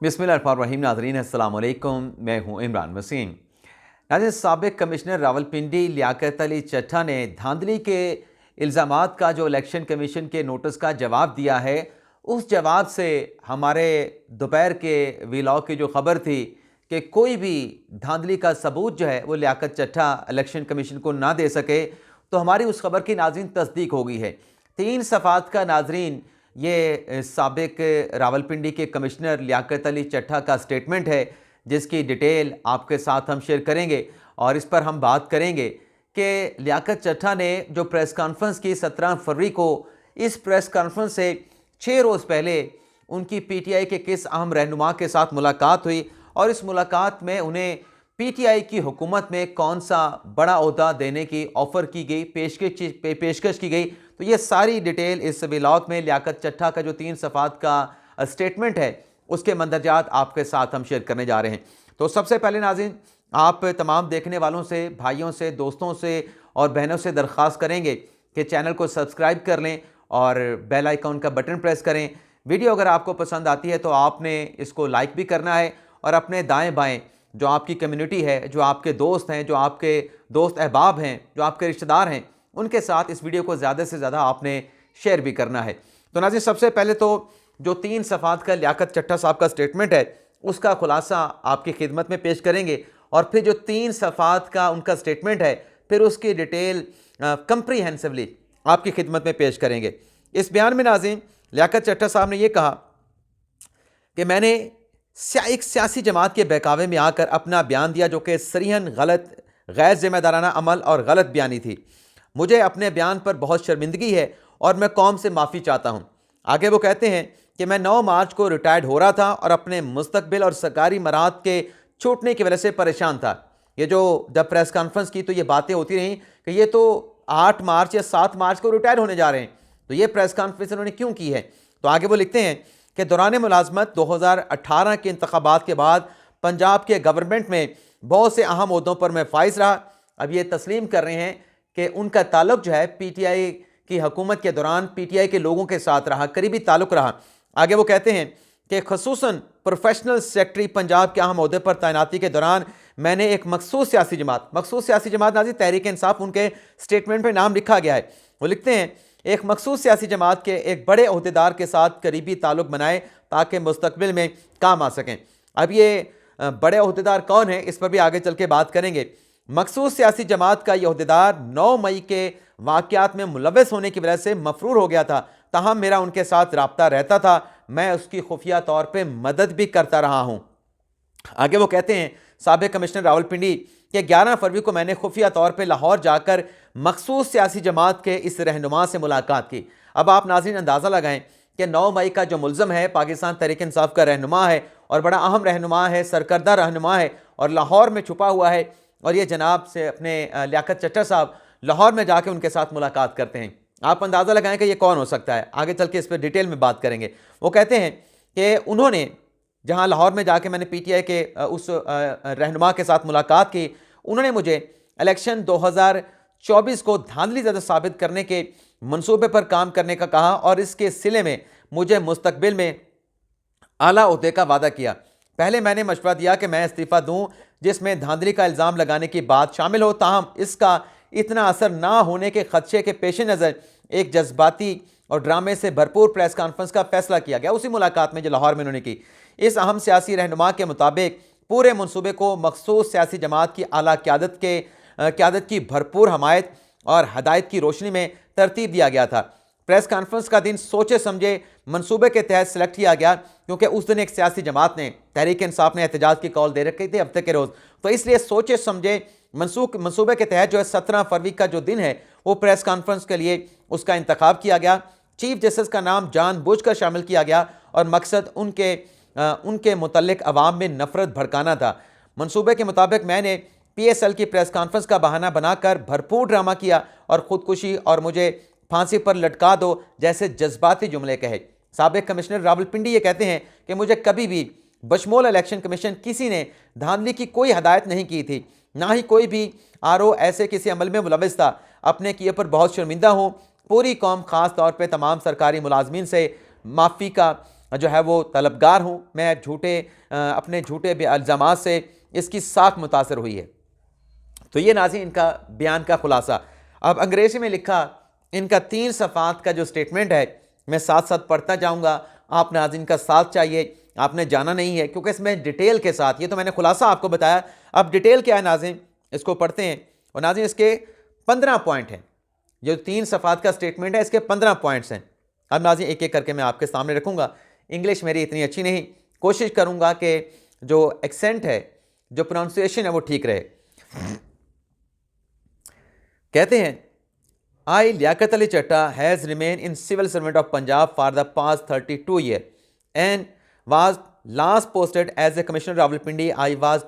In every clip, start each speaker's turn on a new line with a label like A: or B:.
A: बिस्मिल्लाहिर्रहमानिर्रहीम। नाज़रीन अस्सलाम वालेकुम, मैं हूँ इमरान वसीम। नाज़रीन, साबिक़ कमिश्नर रावलपिंडी लियाकत अली चट्टा ने धांधली के इल्ज़ामात का जो इलेक्शन कमीशन के नोटिस का जवाब दिया है, उस जवाब से हमारे दोपहर के व्लॉग की जो ख़बर थी कि कोई भी धांधली का सबूत जो है वो लियाकत चट्टा इलेक्शन कमीशन को ना दे सके, तो हमारी उस खबर की नाज़रीन तस्दीक हो गई है। 3 सफ़ात का नाज़रीन ये साबिक़ रावलपिंडी के कमिश्नर लियाकत अली चट्टा का स्टेटमेंट है, जिसकी डिटेल आपके साथ हम शेयर करेंगे और इस पर हम बात करेंगे कि लियाकत चट्टा ने जो प्रेस कॉन्फ्रेंस की 17 फरवरी को, इस प्रेस कॉन्फ्रेंस से 6 रोज़ पहले उनकी पीटीआई के किस अहम रहनुमा के साथ मुलाकात हुई और इस मुलाकात में उन्हें पीटीआई की हुकूमत में कौन सा बड़ा ओहदा देने की ऑफ़र की गई, पेशकश की गई। तो ये सारी डिटेल इस व्लॉग में लियाकत चट्टा का जो 3 सफ़ात का स्टेटमेंट है उसके मंदरजात आपके साथ हम शेयर करने जा रहे हैं। तो सबसे पहले नाज़रीन, आप तमाम देखने वालों से, भाइयों से, दोस्तों से और बहनों से दरख्वास्त करेंगे कि चैनल को सब्सक्राइब कर लें और बेल आइकॉन का बटन प्रेस करें। वीडियो अगर आपको पसंद आती है तो आपने इसको लाइक भी करना है और अपने दाएँ बाएँ जो आपकी कम्युनिटी है, जो आपके दोस्त हैं, जो आपके दोस्त अहबाब हैं, जो आपके रिश्तेदार हैं, उनके साथ इस वीडियो को ज़्यादा से ज़्यादा आपने शेयर भी करना है। तो नाज़रीन, सबसे पहले तो जो 3 सफ़ात का लियाकत चट्टा साहब का स्टेटमेंट है उसका खुलासा आपकी खिदमत में पेश करेंगे और फिर जो 3 सफ़ात का उनका स्टेटमेंट है फिर उसकी डिटेल कंप्रीहेंसिवली आपकी खिदमत में पेश करेंगे। इस बयान में नाज़रीन लियाकत चट्टा साहब ने यह कहा कि मैंने एक सियासी जमात के बहकावे में आकर अपना बयान दिया जो कि सरीहन गलत, गैर जिम्मेदाराना अमल और गलत बयानी थी। मुझे अपने बयान पर बहुत शर्मिंदगी है और मैं कौम से माफ़ी चाहता हूँ। आगे वो कहते हैं कि मैं 9 मार्च को रिटायर्ड हो रहा था और अपने मुस्तकबिल और सरकारी मराहत के छूटने की वजह से परेशान था। ये जो जब प्रेस कॉन्फ्रेंस की तो ये बातें होती रहीं कि ये तो 8 मार्च या 7 मार्च को रिटायर होने जा रहे हैं, तो ये प्रेस कॉन्फ्रेंस उन्होंने क्यों की है। तो आगे वो लिखते हैं कि दौरान मुलाजमत 2018 के इंतखाबात के बाद पंजाब के गवर्नमेंट में बहुत से अहम ओहदों पर मैं फाइज रहा। अब ये तस्लीम कर रहे हैं कि उनका ताल्लुक जो है पीटीआई की हुकूमत के दौरान पीटीआई के लोगों के साथ रहा, करीबी ताल्लुक रहा। आगे वो कहते हैं कि खसूसन प्रोफेशनल सेक्रेटरी पंजाब के अहम ओहदे पर तैनाती के दौरान मैंने एक मखसूस सियासी जमात नाज़रीन तहरीक इंसाफ, उनके स्टेटमेंट में नाम लिखा गया है। वो लिखते हैं एक मखसूस सियासी जमात के एक बड़े ओहदेदार के साथ करीबी ताल्लुक बनाए ताकि मुस्तकबिल में काम आ सकें। अब ये बड़े ओहदेदार कौन है इस पर भी आगे चल के बात करेंगे। मखसूस सियासी जमात का ये ओहदेदार 9 मई के वाक़यात में मुलव्वस होने की वजह से मफरूर हो गया था, ताहम मेरा उनके साथ रब्ता रहता था, मैं उसकी खुफिया तौर पर मदद भी करता रहा हूँ। आगे वो कहते हैं साबिक़ कमिश्नर रावलपिंडी के 11 फरवरी को मैंने खुफिया तौर पर लाहौर जाकर मखसूस सियासी जमात के इस रहनुमा से मुलाकात की। अब आप नाज़रीन अंदाज़ा लगाएं कि 9 मई का जो मुल्ज़म है पाकिस्तान तहरीक इंसाफ का रहनुमा है और बड़ा अहम रहनुमा है, सरकर्दा रहनुमा है और लाहौर में छुपा हुआ है, और ये जनाब से अपने लियाकत चट्टा साहब लाहौर में जाके उनके साथ मुलाकात करते हैं। आप अंदाज़ा लगाएं कि ये कौन हो सकता है, आगे चल के इस पर डिटेल में बात करेंगे। वो कहते हैं कि उन्होंने जहाँ लाहौर में जाके मैंने पीटीआई के उस रहनुमा के साथ मुलाकात की, उन्होंने मुझे इलेक्शन 2024 को धांधली ज़्यादा साबित करने के मंसूबे पर काम करने का कहा और इसके सिले में मुझे मुस्तकबिल में आला ओहदे का वादा किया। पहले मैंने मशवरा दिया कि मैं इस्तीफ़ा दूं जिसमें धांधली का इल्ज़ाम लगाने की बात शामिल हो, ताहम इसका इतना असर ना होने के खदशे के पेश नज़र एक जज्बाती और ड्रामे से भरपूर प्रेस कॉन्फ्रेंस का फैसला किया गया। उसी मुलाकात में जो लाहौर में उन्होंने की, इस अहम सियासी रहनुमा के मुताबिक पूरे मनसूबे को मखसूस सियासी जमात की आला क़यादत की भरपूर हमायत और हदायत की रोशनी में तरतीब दिया गया था। प्रेस कॉन्फ्रेंस का दिन सोचे समझे मंसूबे के तहत सेलेक्ट किया गया क्योंकि उस दिन एक सियासी जमात ने, तहरीक इंसाफ ने एहतजाज की कॉल दे रखी थी हफ्ते के रोज़, तो इसलिए सोचे समझे मंसूबे के तहत जो है 17 फरवरी का जो दिन है वो प्रेस कॉन्फ्रेंस के लिए उसका इंतखाब किया गया। चीफ जस्टिस का नाम जानबूझकर शामिल किया गया और मकसद उनके मुतल्लिक अवाम में नफरत भड़काना था। मंसूबे के मुताबिक मैंने PSL की प्रेस कॉन्फ्रेंस का बहाना बनाकर भरपूर ड्रामा किया और ख़ुदकुशी और मुझे फांसी पर लटका दो जैसे जज्बाती जुमले कहे। साबिक़ कमिश्नर रावलपिंडी ये कहते हैं कि मुझे कभी भी बशमूल इलेक्शन कमीशन किसी ने धांधली की कोई हदायत नहीं की थी, ना ही कोई भी RO ऐसे किसी अमल में मुलव्वस था। अपने किए पर बहुत शर्मिंदा हूँ। पूरी कौम ख़ास तौर पर तमाम सरकारी मुलाजमीन से माफ़ी का जो है वो तलबगार हूँ। मैं अपने झूठे इल्ज़ामात से इसकी साख मुतासर हुई है। तो ये नाज़रीन इनका बयान का खुलासा। अब अंग्रेज़ी में लिखा इनका 3 सफ़ात का जो स्टेटमेंट है, मैं साथ साथ पढ़ता जाऊँगा। आप नाज़रीन का साथ चाहिए, आपने जाना नहीं है, क्योंकि इसमें डिटेल के साथ, ये तो मैंने खुलासा आपको बताया, अब डिटेल क्या है नाज़रीन इसको पढ़ते हैं। और नाज़रीन इसके 15 पॉइंट हैं। जो 3 सफ़ात का स्टेटमेंट है इसके 15 पॉइंट्स हैं। अब नाज़रीन एक एक करके मैं आपके सामने रखूँगा। इंग्लिश मेरी इतनी अच्छी नहीं, कोशिश करूँगा कि जो एक्सेंट है, जो प्रोनाउंसिएशन है वो ठीक रहे। कहते हैं, I, Liaquat Ali Chatta, has remained in civil servant of Punjab for the past 32 years and was last posted as a commissioner Rawalpindi. I was,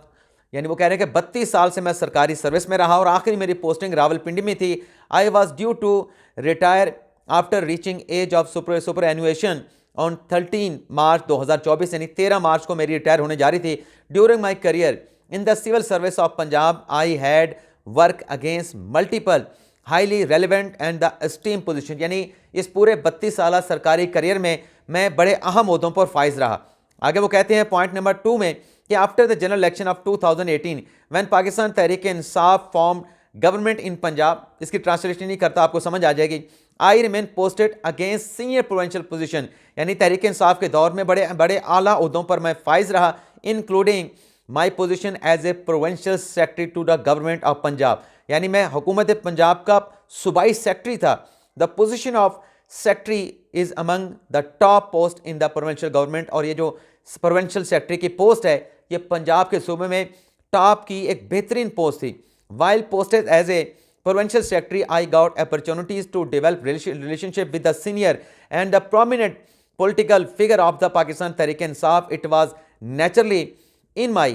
A: यानी वो कह रहे हैं कि 32 साल से मैं सरकारी सर्विस में रहा और आखिरी मेरी पोस्टिंग रावलपिंडी में थी। I was due to retire after reaching age of superannuation on 13 मार्च 2024, यानी 13 मार्च को मेरी रिटायर होने जा रही थी। During my career in the civil service of Punjab, I had work against multiple highly relevant and the esteem position, यानी इस पूरे 32 साल सरकारी करियर में मैं बड़े अहम ओहदों पर फाइज रहा। आगे वो कहते हैं पॉइंट नंबर 2 में कि after the general election of 2018 when Pakistan Tehreek Insaf form government in Punjab, इसकी ट्रांसलेशन नहीं करता, आपको समझ आ जाएगी। I remain posted against senior provincial position, यानी तहरीक इंसाफ के दौर में बड़े बड़े आला ओहदों पर मैं फाइज रहा, including my position as a provincial secretary to the government of Punjab, यानी मैं हुकूमत पंजाब का सूबाई सेक्रेटरी था। The position of secretary is among the top post in the provincial government, और ये जो प्रोविंशियल सेक्रेटरी की पोस्ट है ये पंजाब के सूबे में टॉप की एक बेहतरीन पोस्ट थी। While posted as a provincial secretary I got opportunities to develop relationship with the senior and the prominent political figure of the Pakistan Tehreek Insaf. It was naturally in my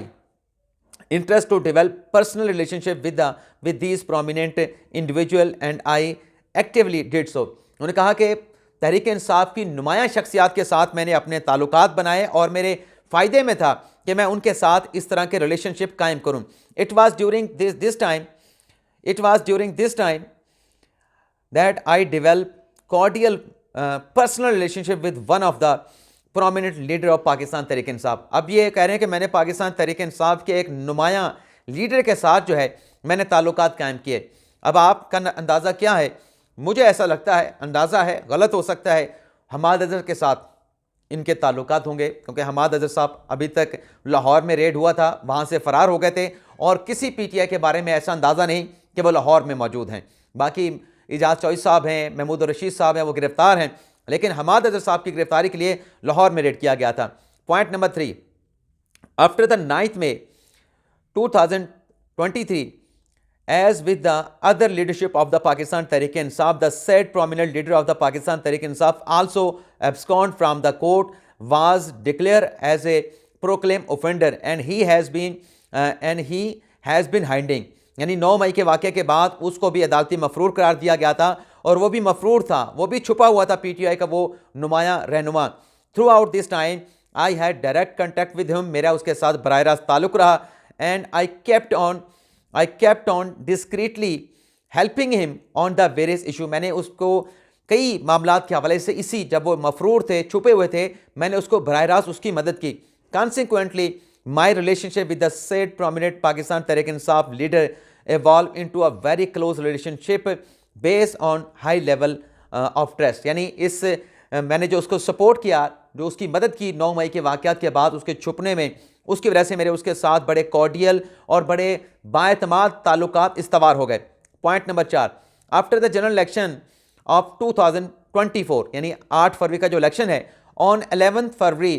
A: interest to develop personal relationship with these prominent individual and I actively did so। उन्होंने कहा कि तहरीक इंसाफ की नुमाया शख्सियात के साथ मैंने अपने ताल्लुकात बनाए और मेरे फ़ायदे में था कि मैं उनके साथ इस तरह के रिलेशनशिप कायम करूं। It was during this time that I developed cordial personal relationship with one of the prominent leader of Pakistan Tehreek Insaf. अब ये कह रहे हैं कि मैंने पाकिस्तान तहरीक इंसाफ के एक नुमाया लीडर के साथ जो है मैंने ताल्लुकात कायम किए। अब आपका अंदाज़ा क्या है? मुझे ऐसा लगता है, अंदाज़ा है, गलत हो सकता है, हमाद अजहर के साथ इनके ताल्लुकात होंगे, क्योंकि हमाद अजहर साहब अभी तक लाहौर में रेड हुआ था, वहाँ से फ़रार हो गए थे और किसी PTI के बारे में ऐसा अंदाज़ा नहीं कि वो लाहौर में मौजूद हैं। बाकी इजाज़ चौधरी साहब हैं, महमूद रशीद साहब हैं, वो गिरफ़्तार हैं, लेकिन हमाद अजहर साहब की गिरफ्तारी के लिए लाहौर में रेड किया गया था। Point number 3, after the 9 May 2023 as with the other leadership of the Pakistan Tehreek Insaf, the said prominent leader of the Pakistan Tehreek Insaf also abscond from the court, was declare as a proclaim offender and he has been hiding, यानी 9 मई के वाक़े के बाद उसको भी अदालती मफरूर करार दिया गया था और वो भी मफरूर था, वो भी छुपा हुआ था PTI का वो नुमाया रहनुमा। Throughout this time I had direct contact with him, मेरा उसके साथ बराह रास्त ताल्लुक़ रहा, and I kept on discreetly helping him on the various issue, मैंने उसको कई मामलात के हवाले से इसी जब वो मफरूर थे, छुपे हुए थे, मैंने उसको बराह रास्त उसकी मदद की। Consequently my relationship with the said prominent Pakistan Tehreek Insaf leader evolved into a very close relationship based on high level of trust, यानी इस मैंने जो उसको सपोर्ट किया, जो उसकी मदद की 9 मई के वाक़यात के बाद उसके छुपने में, उसकी वजह से मेरे उसके साथ बड़े कॉर्डियल और बड़े बाएतमाद ताल्लुकात इस्तवार हो गए। Point number 4, after the general election of 2024, यानी 8 फरवरी का जो इलेक्शन है, on 11 February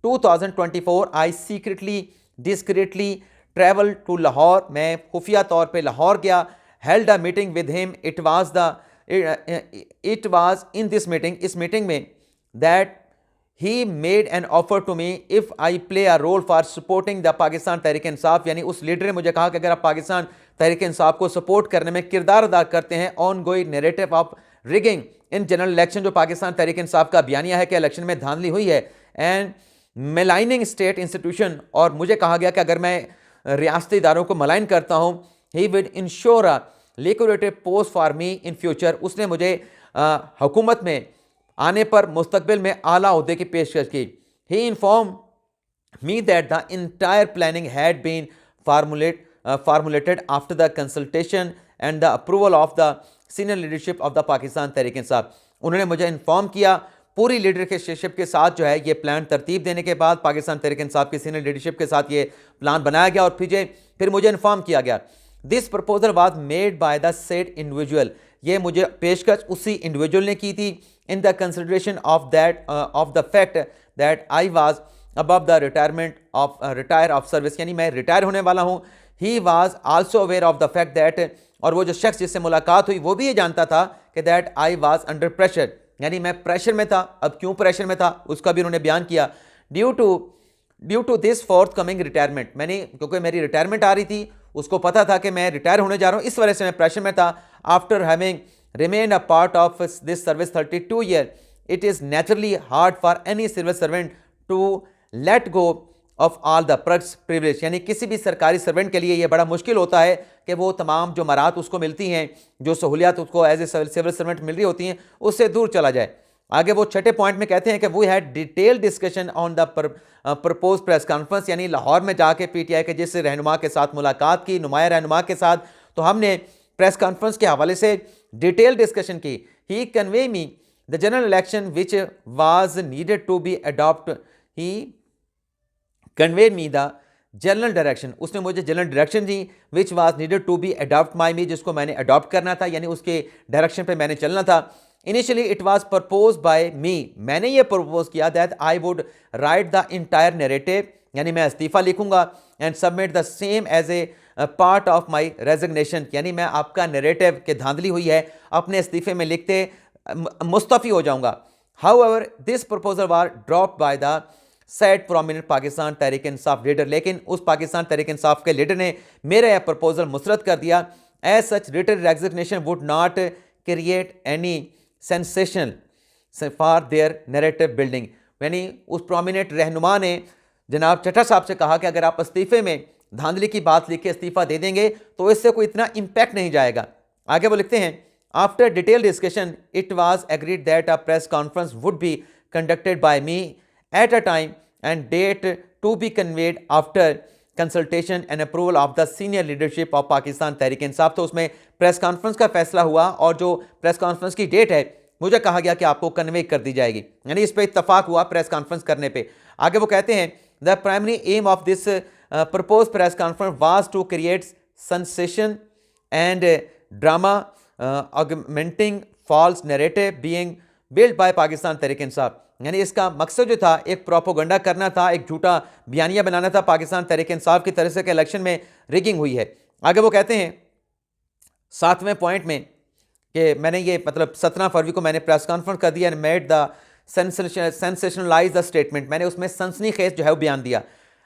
A: 2024 I secretly discreetly travel to Lahore, मैं खुफिया तौर पे लाहौर गया, held a meeting with him, it was in this meeting, इस मीटिंग में that he made an offer to me if I play a role for supporting the Pakistan Tehreek Insaf, यानी उस leader ने मुझे कहा कि अगर आप पाकिस्तान तहरीक इंसाफ को सपोर्ट करने में किरदार अदा करते हैं on going narrative of rigging in general election, जो पाकिस्तान तहरीक इंसाफ का बयानिया है कि इलेक्शन में धांधली हुई है, एंड मेलाइनिंग स्टेट इंस्टीट्यूशन, और मुझे कहा गया कि अगर मैं रियासती इदारों को मलाइन करता हूँ, he with insure a liquidated post for me in future, उसने मुझे हुकूमत में आने पर मुस्तकबिल में आला ओहदे की पेशकश की। ही inform me that the entire planning had been formulated after the consultation and the approval of the senior leadership of the Pakistan Tehreek-e-Insaf। उन्होंने मुझे इन्फॉर्म किया पूरी लीडरशिप के साथ जो है ये प्लान तरतीब देने के बाद पाकिस्तान तहरीक इंसाफ की सीनियर लीडरशिप के साथ ये प्लान बनाया गया और फिर मुझे इन्फॉर्म किया गया। This proposal was made by the said individual, ये मुझे पेशकश उसी इंडिविजुअल ने की थी। In the consideration of the fact that I was above the retire of service, यानी मैं रिटायर होने वाला हूँ। He was also aware of the fact that, और वो जो शख्स जिससे मुलाकात हुई वो भी ये जानता था कि that I was under pressure, यानी मैं प्रेशर में था। अब क्यों प्रेशर में था उसका भी उन्होंने बयान किया। Due to this forthcoming retirement, क्योंकि मेरी रिटायरमेंट आ रही थी, उसको पता था कि मैं रिटायर होने जा रहा हूँ, इस वजह से मैं प्रेशर में था। After having remained a part of this service 32 year, it is naturally hard for any civil servant to let go of all the perks privilege, यानी किसी भी सरकारी सर्वेंट के लिए यह बड़ा मुश्किल होता है कि वो तमाम जो मराहत उसको मिलती हैं, जो सहूलियात उसको एज ए सिविल सर्वेंट मिल रही होती हैं, उससे दूर चला जाए। आगे वो छठे पॉइंट में कहते हैं कि we had detail discussion on the propose press conference, यानी लाहौर में जाके पीटीआई के जिस रहनुमा के साथ मुलाकात की, नुमाया रहनुमा के साथ, तो हमने प्रेस कॉन्फ्रेंस के हवाले से डिटेल डिस्कशन की। He convey me the general election which was needed to be adopt, he convey me the general direction, उसने मुझे जनरल डायरेक्शन दी which was needed to be adopt my me, जिसको मैंने adopt करना था, यानी उसके डायरेक्शन पे मैंने चलना था। Initially it was propose by me, मैंने ये प्रपोज किया that I would write the entire narrative, यानी मैं इस्तीफ़ा लिखूंगा and submit the same as a part of my resignation, यानी मैं आपका नैरेटिव के धांधली हुई है अपने इस्तीफ़े में लिखते मुस्तफ़ी हो जाऊंगा। However this proposal was drop by the set prominent Pakistan Tehreek Insaf leader, लेकिन उस पाकिस्तान तहरीक इंसाफ के लीडर ने मेरा यह प्रपोजल मुस्तरद कर दिया। As such written resignation would not create any sensation for their narrative building, यानी उस प्रोमिनेंट रहनुमा ने जनाब चट्टा साहब से कहा कि अगर आप इस्तीफ़े में धांधली की बात लिख के इस्तीफ़ा दे देंगे तो इससे कोई इतना इम्पैक्ट नहीं जाएगा। आगे वो लिखते हैं, after detail discussion it was agreed that a press conference would be conducted by me at a time and date to be conveyed after consultation and approval of the senior leadership of Pakistan Tehreek Insaf। तो उसमें press conference का फैसला हुआ और जो press conference की date है मुझे कहा गया कि आपको कन्वे कर दी जाएगी, यानी इस पे इत्तफाक हुआ प्रेस कॉन्फ्रेंस करने पे। आगे वो कहते हैं the primary aim of this propose press conference was to create sensation and drama augmenting false narrative being build by Pakistan Tehreek Insaf, यानी इसका मकसद जो था एक प्रोपोगंडा करना था, एक झूठा बयानिया बनाना था पाकिस्तान तहरीक इंसाफ की तरफ से कि इलेक्शन में रिगिंग हुई है। आगे वो कहते हैं 7वें पॉइंट में कि मैंने ये 17 फरवरी को मैंने प्रेस कॉन्फ्रेंस कर दिया and made the sensationalise the statement, मैंने उसमें सनसनीखेज जो है वो बयान दिया।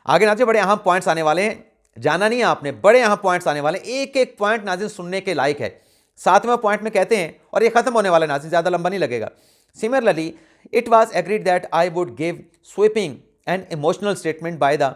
A: आगे नाज़िर बड़े अहम पॉइंट्स आने वाले हैं, जाना नहीं है आपने, बड़े अहम पॉइंट्स आने वाले, एक एक पॉइंट नाज़िर सुनने के लायक है। 7वें पॉइंट में कहते हैं, और ये खत्म होने वाला है नाज़िर, ज़्यादा लंबा नहीं लगेगा। Similarly it was agreed that I would give sweeping and emotional statement by the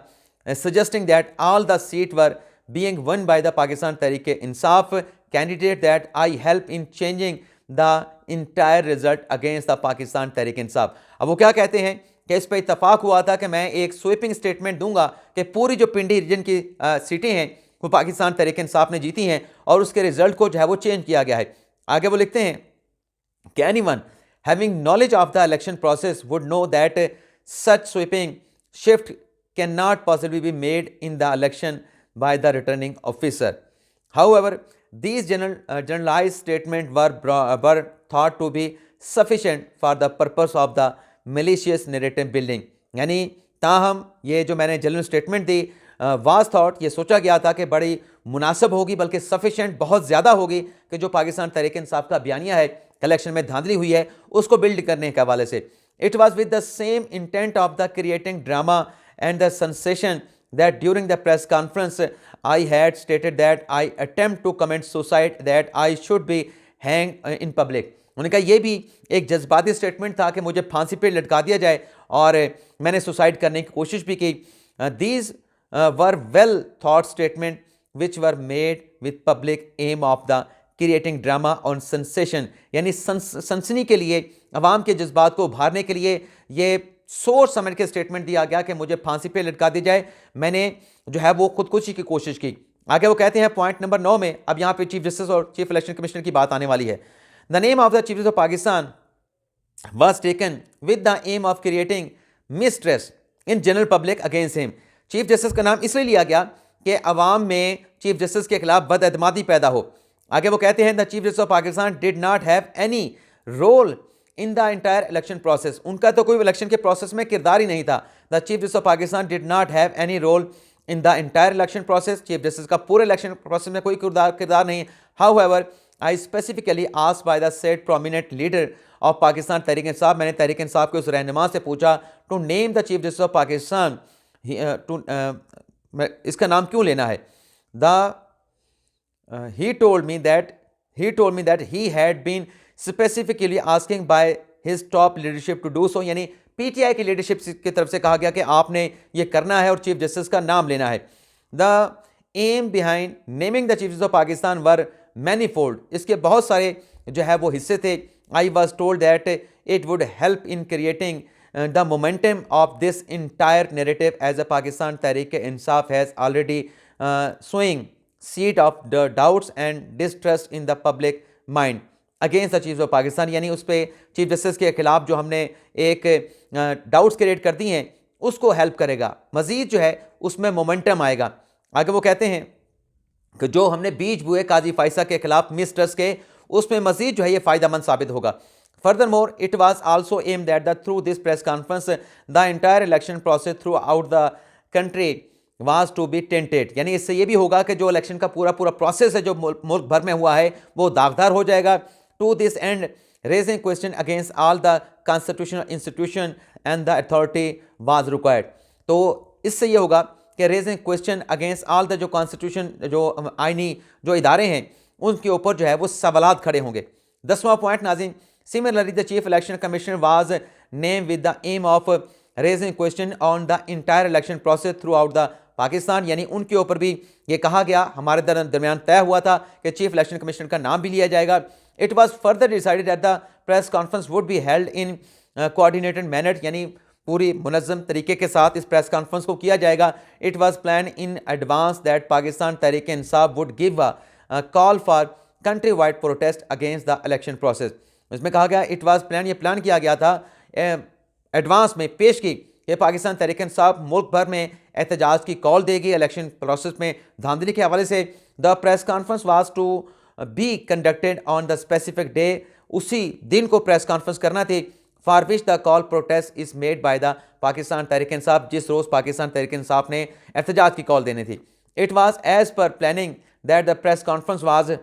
A: suggesting that all the seats were being won by the Pakistan Tehreek-e-Insaf candidate, that I help in changing the entire result against the Pakistan Tehreek-e-Insaf। अब वो क्या कहते हैं कि इस पर इत्तफाक हुआ था कि मैं एक स्वीपिंग स्टेटमेंट दूंगा कि पूरी जो पिंडी रीजन की सीटें हैं वो पाकिस्तान तहरीक इंसाफ ने जीती हैं और उसके रिजल्ट को जो है वो चेंज किया गया है। आगे वो लिखते हैं कि anyone having knowledge of the election process would know that such sweeping shift cannot possibly be made in the election by the returning officer. However, these generalized statements were thought to be sufficient for the purpose of the malicious narrative building, यानी ताहम ये जो मैंने general statement the was thought, ये सोचा गया था कि बड़ी मुनासिब होगी, बल्कि सफिशेंट बहुत ज़्यादा होगी कि जो पाकिस्तान तहरीक इंसाफ का बयानिया है इलेक्शन में धांधली हुई है उसको बिल्ड करने के हवाले से। It was with the same intent of the creating drama and the sensation that during the press conference I had stated that I attempt to commit suicide that I should be hang in public. उन्होंने कहा यह भी एक जज्बाती statement था कि मुझे फांसी पे लटका दिया जाए और मैंने सुसाइड करने की कोशिश भी की। These were well thought statement which were made with public aim of the creating drama on sensation, यानी सनसनी के लिए, अवाम के जज्बात को उभारने के लिए ये सोच समझ के स्टेटमेंट दिया गया कि मुझे फांसी पे लटका दी जाए, मैंने जो है वो खुदकुशी की कोशिश की। आगे वो कहते हैं पॉइंट नंबर 9 में, अब यहाँ पे चीफ जस्टिस और चीफ इलेक्शन कमिश्नर की बात आने वाली है। The name of the chief justice of Pakistan was taken with the aim of creating mistrust in general public against him। Chief justice का नाम इसलिए लिया गया कि अवाम में चीफ जस्टिस के खिलाफ बदअतमादी पैदा हो। आगे वो कहते हैं the chief justice of Pakistan did not have any role in the entire election process, उनका तो कोई इलेक्शन के प्रोसेस में किरदार ही नहीं था। The chief justice of Pakistan did not have any role in the entire election process, chief justice का पूरे इलेक्शन प्रोसेस में कोई किरदार नहीं। However I specifically asked by the said prominent leader of Pakistan Tehreek Insaf, मैंने तहरीक इंसाफ के उस रहनुमा से पूछा to name the chief justice of Pakistan, इसका नाम क्यों लेना है। he told me that he had been specifically asking by his top leadership to do so, यानी पीटीआई की लीडरशिप की तरफ से कहा गया कि आपने ये करना है और चीफ जस्टिस का नाम लेना है। The aim behind naming the chief justice of Pakistan were manifold, इसके बहुत सारे जो है वो हिस्से थे। I was told that it would help in creating the momentum of this entire narrative as a Pakistan Tehreek-e-Insaf has already sowing seed of the doubts and distrust in the public mind against the Chief of Pakistan, यानी उस पर chief justice के खिलाफ जो हमने एक doubts create कर दी हैं उसको हेल्प करेगा, मज़ीद जो है उसमें मोमेंटम आएगा। आगे वो कहते हैं कि जो हमने बीज बुए काजी फाइसा के खिलाफ मिसट्रस्ट के, उसमें मज़ीद जो है ये फ़ायदेमंद साबित होगा। Furthermore, it was also aimed at that through this press conference, the entire election process throughout the country was to be tainted, यानी इससे ये भी होगा कि जो इलेक्शन का पूरा प्रोसेस है जो मुल्क भर में हुआ है वो दागदार हो जाएगा। To this end, raising question against all the constitutional institution and the authority was required। तो इससे ये होगा कि raising question against all the जो कॉन्स्टिट्यूशन जो आइनी जो इदारे हैं उनके ऊपर जो है वो सवालात खड़े होंगे। 10वां पॉइंट नाज़रीन, Similarly, the Chief Election Commissioner was named with the aim of raising question on the entire election process throughout the Pakistan, यानी उनके ऊपर भी ये कहा गया, हमारे दरमियान तय हुआ था कि चीफ इलेक्शन कमिश्नर का नाम भी लिया जाएगा। It was further decided that the press conference would be held in coordinated manner, यानी पूरी मुनज़्ज़म तरीके के साथ इस प्रेस कॉन्फ्रेंस को किया जाएगा। It was planned in advance that Pakistan Tehreek-e-Insaf would give a call for country-wide protest against the election process। इसमें कहा गया इट वाज प्लान, ये प्लान किया गया था एडवांस में पेश की कि पाकिस्तान तहरीक इंसाफ मुल्क भर में एहतजाज की कॉल देगी इलेक्शन प्रोसेस में धांधली के हवाले से। The press conference was to be conducted on the specific day, उसी दिन को प्रेस कॉन्फ्रेंस करना थी। For which the call protest is made by the Pakistan Tehreek Insaf, जिस रोज़ पाकिस्तान तहरीक इंसाफ ने एहतजाज की कॉल देनी थी। It was as per planning that the press conference was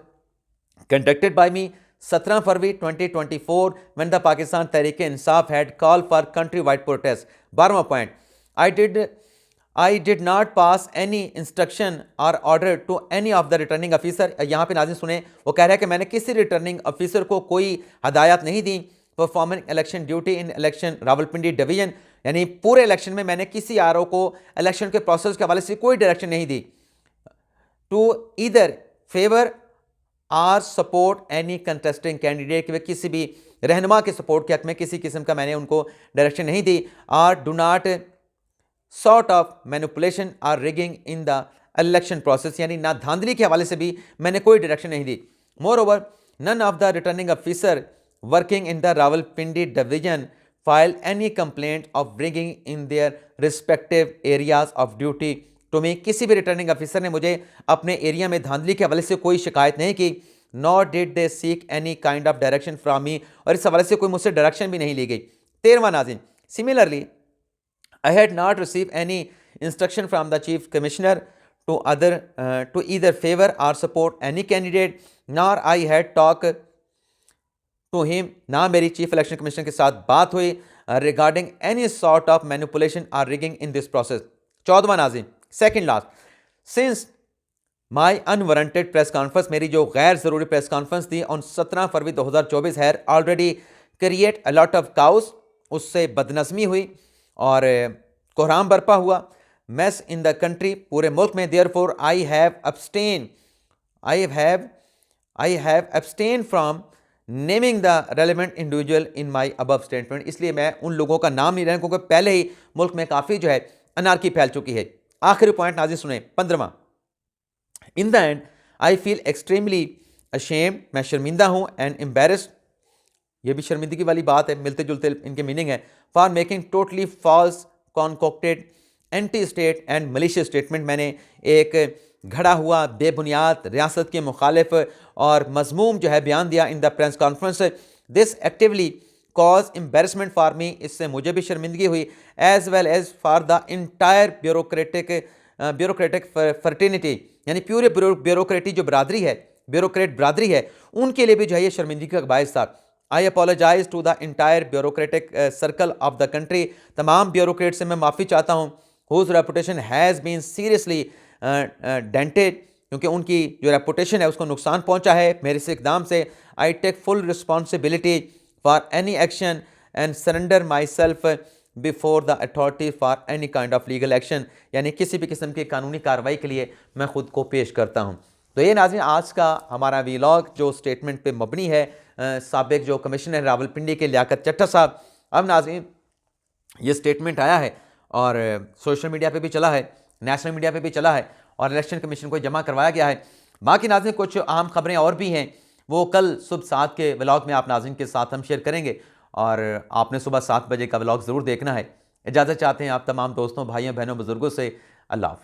A: conducted by me 17 February 2024 when the Pakistan Tehreek-e-Insaf had called for country-wide protest। 12वां point, I did not pass any instruction or order to any of the returning officer। यहाँ पे नाज़रीन सुने, वो कह रहा है कि मैंने किसी रिटर्निंग ऑफिसर को कोई हदायत नहीं दी performing election duty in election Rawalpindi division, यानी पूरे इलेक्शन में मैंने किसी आरओ को इलेक्शन के प्रोसेस के हवाले से कोई डायरेक्शन नहीं दी। To either favour or support any contesting candidate, कि वे किसी भी रहनुमा के सपोर्ट के हक में किसी किस्म का मैंने उनको डायरेक्शन नहीं दी। Or do not sort of manipulation or rigging in the election process, यानी ना धांधली के हवाले से भी मैंने कोई डायरेक्शन नहीं दी। Moreover none of the returning officer working in the Rawalpindi division file any complaint of bringing in their respective areas of duty to me, किसी भी रिटर्निंग ऑफिसर ने मुझे अपने एरिया में धांधली के हवाले से कोई शिकायत नहीं की। Not did they seek any kind of direction from me, और इस हवाले से कोई मुझसे डायरेक्शन भी नहीं ली गई। 13वां नाज़रीन, similarly I had not receive any instruction from the chief commissioner to either favour और support any candidate, nor I had talk to him, ना मेरी चीफ इलेक्शन कमिश्नर के साथ बात हुई regarding any sort of manipulation और rigging in this process. 14वां नाज़रीन, second last, since my unwarranted press conference, मेरी जो गैर ज़रूरी प्रेस कॉन्फ्रेंस थी ऑन 17 फरवरी 2024 है already create a lot of cows, उससे बदनज़मी हुई और कोहराम बरपा हुआ, मैस इन द कंट्री, पूरे मुल्क में। Therefore I have I have abstain from naming the relevant individual in my above statement, इसलिए मैं उन लोगों का नाम नहीं रहा क्योंकि पहले ही मुल्क में काफ़ी जो है अनारकी फैल चुकी है। आखिरी पॉइंट नाज़रीन सुने, 15वां, in the end I feel extremely ashamed, मैं शर्मिंदा हूँ, एंड एम्बेरस्ड, ये भी शर्मिंदगी वाली बात है, मिलते जुलते इनके मीनिंग है, for making totally false concocted anti state and malicious statement, मैंने एक घड़ा हुआ बेबुनियाद रियासत के मुखालिफ और मजमूम जो है बयान दिया in the press conference. This actively cause embarrassment for me, इससे मुझे भी शर्मिंदगी हुई, as well as for the entire bureaucratic fraternity, यानी पूरे ब्यूरोक्रेटी जो बरादरी है, ब्यूरोक्रेट बरादरी है, उनके लिए भी जो है ये शर्मिंदगी का बायस था। I apologise to the entire bureaucratic circle of the country, तमाम ब्यूरोक्रेट से मैं माफ़ी चाहता हूँ, whose reputation has been seriously dented, क्योंकि उनकी जो रेपुटेशन है उसको नुकसान पहुंचा है मेरे इस इकदाम से। I take full responsibility for any action and surrender myself before the authority for any kind of legal action, यानी किसी भी किस्म की कानूनी कार्रवाई के लिए मैं खुद को पेश करता हूँ। तो ये नाज़रीन आज का हमारा वीलॉग जो स्टेटमेंट पे मबनी है साबिक जो कमिश्नर रावलपिंडी के लियाकत चट्टा साहब। अब नाज़रीन ये स्टेटमेंट आया है और सोशल मीडिया पे भी चला है, नेशनल मीडिया पे भी चला है और इलेक्शन कमीशन को जमा करवाया गया है। बाकी नाज़रीन कुछ अहम खबरें और भी हैं, वो कल सुबह 7 के व्लॉग में आप नाज़रीन के साथ हम शेयर करेंगे और आपने सुबह 7 बजे का व्लॉग ज़रूर देखना है। इजाज़त चाहते हैं आप तमाम दोस्तों, भाइयों, बहनों, बुज़ुर्गों से। अल्लाह हाफ़िज़।